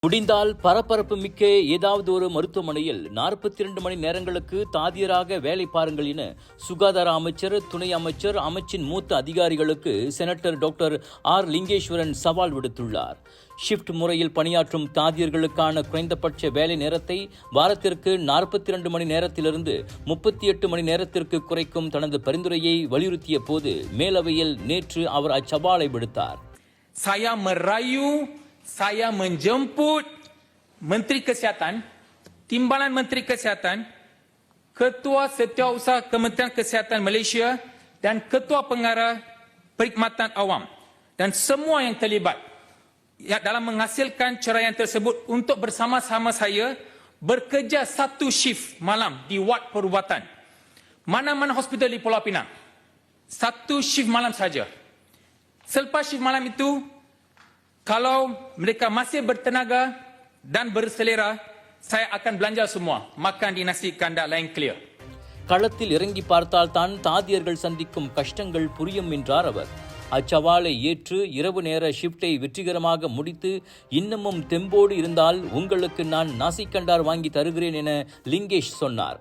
முடிந்தால் பரபரப்பு மிக்க ஏதாவது ஒரு மருத்துவமனையில் 42 மணி நேரங்களுக்கு தாதியராக வேலை பாருங்கள் என சுகாதார அமைச்சர், துணை அமைச்சர், அமைச்சின் மூத்த அதிகாரிகளுக்கு செனட்டர் டாக்டர் ஆர் லிங்கேஸ்வரன் சவால் விடுத்துள்ளார். ஷிப்ட் முறையில் பணியாற்றும் தாதியர்களுக்கான குறைந்தபட்ச வேலை நேரத்தை வாரத்திற்கு 42 மணி நேரத்திலிருந்து 38 மணி நேரத்திற்கு குறைக்கும் தனது பரிந்துரையை வலியுறுத்திய போது மேலவையில் நேற்று அவர் அச்சவாலை விடுத்தார். Saya menjemput Menteri Kesihatan, Timbalan Menteri Kesihatan, Ketua Setiausaha Kementerian Kesihatan Malaysia dan Ketua Pengarah Perkhidmatan Awam dan semua yang terlibat dalam menghasilkan ceraian tersebut untuk bersama-sama saya bekerja satu shift malam di ward perubatan. Mana-mana hospital di Pulau Pinang. Satu shift malam saja. Selepas shift malam itu, kalau mereka masih bertenaga dan berselera, saya akan belanja semua. Makan di nasi kandar lain clear. களத்தில் இறங்கி பார்த்தால் தான் தாதியர்கள் சந்திக்கும் கஷ்டங்கள் புரியும் என்றார் அவர். அச்சவாலை ஏற்று இரவு நேர ஷிப்டை வெற்றிகரமாக முடித்து இன்னமும் தெம்போடு இருந்தால் உங்களுக்கு நான் நாசிக்கண்டார் வாங்கி தருகிறேன் என லிங்கேஷ் சொன்னார்.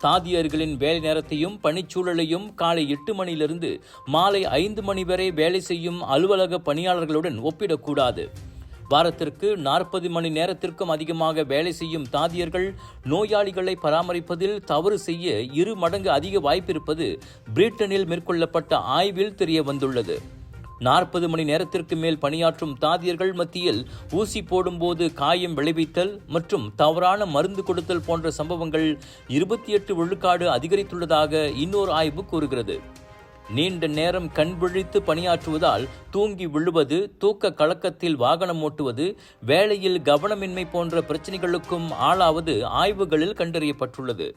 தாதியர்களின் வேலை நேரத்தையும் பணிச்சூழலையும் காலை 8 மணியிலிருந்து மாலை 5 மணி வரை வேலை செய்யும் அலுவலக பணியாளர்களுடன் ஒப்பிடக்கூடாது. வாரத்திற்கு 40 மணி நேரத்திற்கும் அதிகமாக வேலை செய்யும் தாதியர்கள் நோயாளிகளை பராமரிப்பதில் தவறு செய்ய 2 மடங்கு அதிக வாய்ப்பிருப்பது பிரிட்டனில் மேற்கொள்ளப்பட்ட ஆய்வில் தெரிய வந்துள்ளது. 40 மணி நேரத்திற்கு மேல் பணியாற்றும் தாதியர்கள் மத்தியில் ஊசி போடும்போது காயம் விளைவித்தல் மற்றும் தவறான மருந்து கொடுத்தல் போன்ற சம்பவங்கள் 28 விழுக்காடு அதிகரித்துள்ளதாக இன்னொரு ஆய்வு கூறுகிறது. நீண்ட நேரம் கண் விழித்து பணியாற்றுவதால் தூங்கி விழுவது, தூக்க கலக்கத்தில் வாகனம் ஓட்டுவது, வேலையில் கவனமின்மை போன்ற பிரச்சனைகளுக்கும் ஆளாவது ஆய்வுகளில் கண்டறியப்பட்டுள்ளது.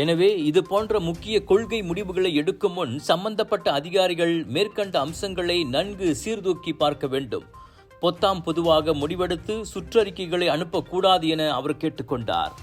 எனவே இது போன்ற முக்கிய கொள்கை முடிவுகளை எடுக்கும் முன் சம்பந்தப்பட்ட அதிகாரிகள் மேற்கண்ட அம்சங்களை நன்கு சீர்தூக்கி பார்க்க வேண்டும். பொத்தாம் பொதுவாக முடிவெடுத்து சுற்றறிக்கைகளை அனுப்பக்கூடாது என அவர் கேட்டுக்கொண்டார்.